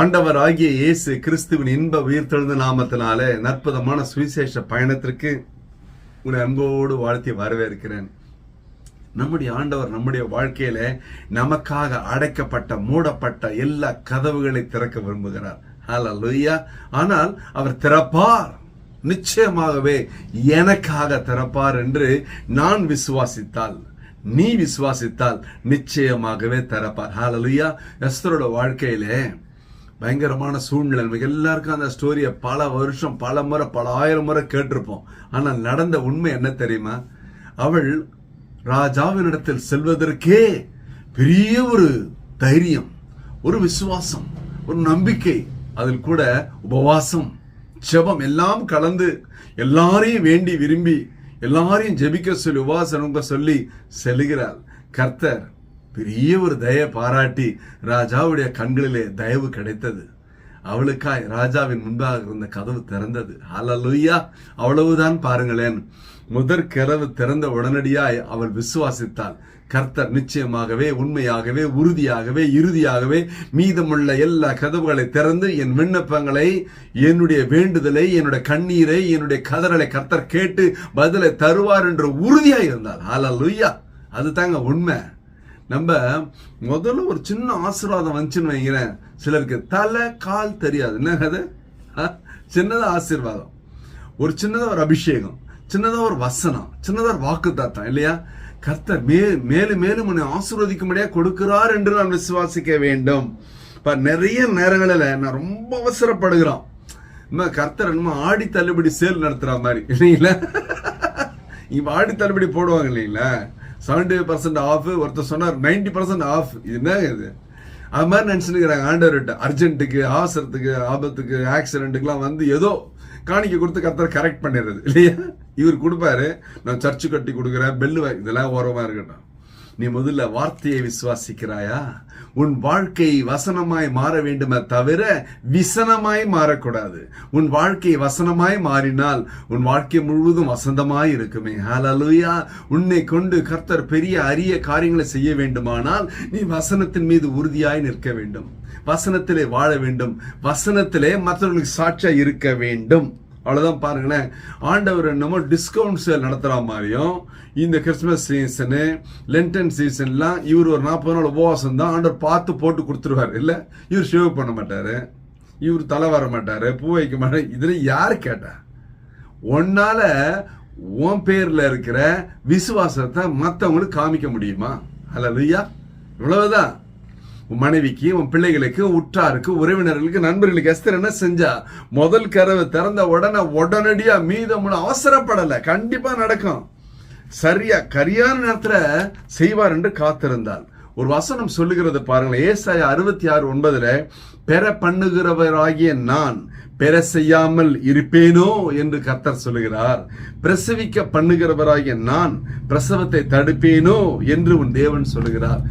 ஆண்டவர் ஆகிய இயேசு கிறிஸ்துவின் இன்ப உயிர்த்தெழுந்த நாமத்தினாலே நற்புதமான சுவிசேஷ பயணத்திற்கு உன்னை அன்போடு வாழ்த்தி வரவேற்கிறேன். நம்முடைய ஆண்டவர் நம்முடைய வாழ்க்கையில நமக்காக அடைக்கப்பட்ட மூடப்பட்ட எல்லா கதவுகளை திறக்க விரும்புகிறார். ஹல்லேலூயா. ஆனால் அவர் திறப்பார், நிச்சயமாகவே எனக்காக திறப்பார் என்று நான் விசுவாசித்தால், நீ விசுவாசித்தால் நிச்சயமாகவே திறப்பார். ஹல்லேலூயா. எஸ்தரோட வாழ்க்கையிலே பயங்கரமான சூழ்நிலை, நமக்கு எல்லாருக்கும் அந்த ஸ்டோரியை பல வருஷம் பல முறை பல ஆயிரம் முறை கேட்டிருப்போம். ஆனால் நடந்த உண்மை என்ன தெரியுமா? அவள் ராஜாவினிடத்தில் செல்வதற்கே பெரிய ஒரு தைரியம், ஒரு விசுவாசம், ஒரு நம்பிக்கை, அதில் கூட உபவாசம், ஜெபம் எல்லாம் கலந்து எல்லாரையும் வேண்டி விரும்பி எல்லாரையும் ஜெபிக்க சொல்லி உபவாசம் சொல்லி செல்கிறாள். கர்த்தர் பெரிய ஒரு தயை பாராட்டி ராஜாவுடைய கண்களிலே தயவு கிடைத்தது. அவளுக்காய் ராஜாவின் முன்பாக இருந்த கதவு திறந்தது. ஹல்லேலூயா. அவ்வளவுதான். பாருங்களேன், முதற் கதவு திறந்த உடனடியாய் அவள் விசுவாசித்தாள். கர்த்தர் நிச்சயமாகவே உண்மையாகவே உறுதியாகவே இறுதியாகவே மீதமுள்ள எல்லா கதவுகளை திறந்து என் விண்ணப்பங்களை, என்னுடைய வேண்டுதலை, என்னுடைய கண்ணீரை, என்னுடைய கதறலை கர்த்தர் கேட்டு பதிலை தருவார் என்று உறுதியாய் இருந்தாள். ஹல்லேலூயா. அது தாங்க உண்மை. நம்ம முதல்ல ஒரு சின்ன ஆசீர்வாதம் வந்துச்சுன்னு வைக்கிறேன், சிலருக்கு தலை கால் தெரியாது. என்ன அது? சின்னதா ஆசீர்வாதம், ஒரு சின்னதா ஒரு அபிஷேகம், சின்னதா ஒரு வசனம், சின்னதா ஒரு வாக்குத்தத்தம் இல்லையா? கர்த்தர் மேலும் மேலும் உன்னை ஆசீர்வதிக்கும்படியா கொடுக்கிறார் என்று நான் விசுவாசிக்க வேண்டும். நிறைய நேரங்களில் நான் ரொம்ப அவசரப்படுகிறோம். கர்த்தர் என்னமோ ஆடி தள்ளுபடி சேல் நடத்துற மாதிரி இல்லைங்களா? இப்ப ஆடி தள்ளுபடி போடுவாங்க இல்லைங்களா? 70% ஆஃப், ஒருத்தர் சொன்னார் 90% ஆஃப். இது என்ன இது? அது மாதிரி நினைச்சுக்கிறாங்க ஆண்டவர்கிட்ட. அர்ஜென்ட்டுக்கு, அவசரத்துக்கு, ஆபத்துக்கு, ஆக்சிடென்ட்டுக்குலாம் வந்து ஏதோ காணிக்க கொடுத்து கர்த்தர் கரெக்ட் பண்ணிடுறது இல்லையா? இவர் கொடுப்பாரு, நான் சர்ச்சு கட்டி கொடுக்குறேன், பெல்லு, இதெல்லாம் ஓரமா இருக்கட்டும். நீ முதல்ல வார்த்தையை விசுவாசிக்கிறாயா? உன் வாழ்க்கை வசனமாய் மாற வேண்டுமே தவிர விசனமாய் மாறக்கூடாது. உன் வாழ்க்கை வசனமாய் மாறினால் உன் வாழ்க்கை முழுவதும் வசந்தமாய் இருக்குமே. ஹல்லேலூயா. உன்னை கொண்டு கர்த்தர் பெரிய அரிய காரியங்களை செய்ய வேண்டுமானால் நீ வசனத்தின் மீது உறுதியாய் நிற்க வேண்டும், வசனத்திலே வாழ வேண்டும், வசனத்திலே மற்றவர்களுக்கு சாட்சியா இருக்க வேண்டும். அவ்வளவுதான். பாருங்களேன், ஆண்டவர் நம்ம டிஸ்கவுண்ட் சேல் நடத்துற மாதிரியும் இந்த கிறிஸ்துமஸ் சீசனு, லென்டன் சீசன்லாம் இவர் ஒரு 40 நாள் உபவாசம் தான் ஆண்டவர் பார்த்து போட்டு கொடுத்துருவார். இல்ல, இவர் ஷேவ் பண்ண மாட்டாரு, இவர் தலை வர மாட்டாரு, பூ வைக்க மாட்டாரு. இதுல யாரு கேட்டா? உன்னால உன் பேர்ல இருக்கிற விசுவாசத்தை மற்றவங்களுக்கு காமிக்க முடியுமா? ஹல்லேலூயா. இவ்வளவுதான். உன் மனைவிக்கு, உன் பிள்ளைகளுக்கு, உற்றாருக்கு, உறவினர்களுக்கு, நண்பர்களுக்கு எஸ்தர் என்ன செஞ்சா? முதல் கதவு திறந்த உடனடியா மீதமுள்ள அவசரப்படல. கண்டிப்பா நடக்கும், சரியான நேரத்துல செய்வார் என்று காத்திருந்தாள். ஒரு வசனம் சொல்லுகிறது பாருங்களேன், ஏசாயா 66:9 பெற பண்ணுகிறவராகிய நான் பெற செய்யாமல் இருப்பேனோ என்று கர்த்தர் சொல்லுகிறார். பிரசவிக்க பண்ணுகிறவராகிய நான் பிரசவத்தை தடுப்பேனோ என்று உன் தேவன் சொல்லுகிறார்.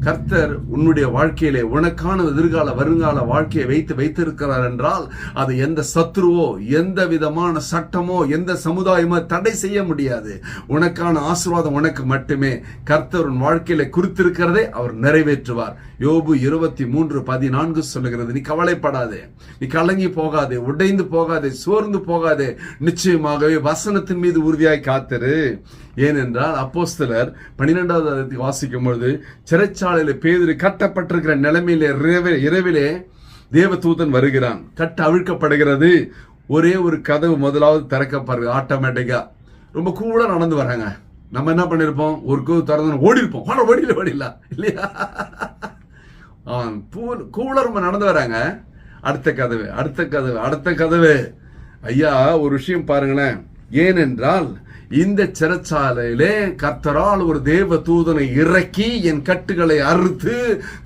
கர்த்தர் உன்னுடைய வாழ்க்கையிலே உனக்கான எதிர்கால வருங்கால வாழ்க்கையை வைத்திருக்கிறார் என்றால் அது எந்த சத்ருவோ, எந்த விதமான சட்டமோ, எந்த சமுதாயமோ தடை செய்ய முடியாது. உனக்கான ஆசீர்வாதம் உனக்கு மட்டுமே. கர்த்தர் உன் வாழ்க்கையில குறித்திருக்கிறதை அவர் நிறைவேற்றுவார். யோபு 23:14 சொல்லுகிறது, நீ கவலைப்படாதே, நீ கலங்கி போகாதே, உடைந்து போகாதே, சோர்ந்து போகாதே, நிச்சயமாகவே வசனத்தின் மீது உறுதியாய் காத்திரு. ஏனென்றால் அப்போஸ்தலர் 12வது வாசிக்கும் பொழுது சிறைச்சாலையில பேதுரு கட்டப்பட்டிருக்கிற நிலைமையிலே இரவிலே தேவதூதன் வருகிறான். கட்ட அவிழ்க்கப்படுகிறது. ஒரே ஒரு கதவு முதலாவது திறக்கப்படுறது ஆட்டோமேட்டிக்கா. ரொம்ப கூலா நடந்து வராங்க. நம்ம என்ன பண்ணிருப்போம்? ஒரு கதவு திறந்து ஓடி இருப்போம். ஓடிடலாம் இல்லையா? கூலா ரொம்ப நடந்து வராங்க. அடுத்த கதவு. ஐயா, ஒரு விஷயம் பாருங்களேன். ஏனென்றால் இந்த சிறைச்சாலையிலே கர்த்தரால் ஒரு தேவ தூதனை இறக்கி என் கட்டுகளை அறுத்து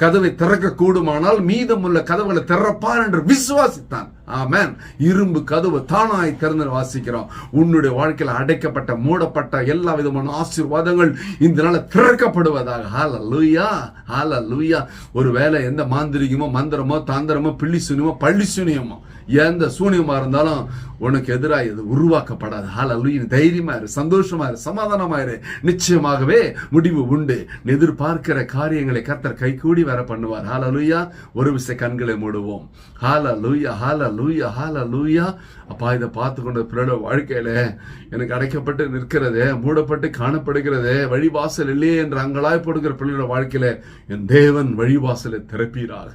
கதவை திறக்க கூடுமானால் மீதமுள்ள கதவுகளை திறப்பார் என்று விசுவாசித்தான். ஆமென். இரும்பு கதவு தானாய் திறந்து வாசிக்கிறோம். உன்னுடைய வாழ்க்கையில் அடைக்கப்பட்ட மூடப்பட்ட எல்லா விதமான ஆசீர்வாதங்கள் இந்த நாள் திறக்கப்படுவதாக. ஹல்லேலூயா. ஹல்லேலூயா. ஒருவேளை எந்த மாந்திரிகமோ, மந்திரமோ, தாந்திரமோ, பில்லி சுனியமோ, பள்ளி சுனியமோ எந்த சூனியமா இருந்தாலும் உனக்கு எதிராக இது உருவாக்கப்படாது. ஹல்லேலூயா. தைரியமா இரு, சந்தோஷமா இரு, சமாதானமா இரு. நிச்சயமாகவே முடிவு உண்டு. எதிர்பார்க்கிற காரியங்களை கர்த்தர் கைகூடி வர பண்ணுவார். ஹல்லேலூயா. ஒரு விசை கண்களை மூடுவோம். ஹல்லேலூயா, ஹல்லேலூயா, ஹல்லேலூயா. அப்பா, இதை பார்த்து கொண்ட பிள்ளையோட வாழ்க்கையில எனக்கு அடைக்கப்பட்டு நிற்கிறதே, மூடப்பட்டு காணப்படுகிறதே, வழிவாசல் இல்லையே என்று அங்கலாய்ப்படுகிற பிள்ளையோட வாழ்க்கையில என் தேவன் வழிவாசலை திறப்பீராக.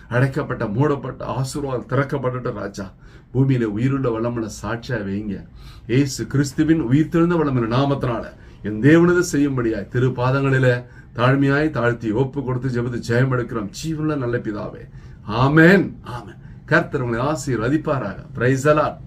அடைக்கப்பட்ட, மூடப்பட்ட ஆசீர்வாதம் திறக்கப்பட்ட ராஜா, பூமியில உயிருள்ள வல்லமுள்ள சாட்சியா வைங்க. இயேசு கிறிஸ்துவின் உயிர்த்தெழுந்த வல்லமுள்ள நாமத்தினால என் தேவனது செய்யும்படியாய் திரு பாதங்களில தாழ்மையாய் தாழ்த்தி ஒப்பு கொடுத்து ஜெபத்து ஜெயம் எடுக்கிறோம் ஜீவனுள்ள நல்ல பிதாவே. ஆமென், ஆமென். கர்த்தர் உங்களை ஆசீர்வதிப்பாராக. Praise the Lord.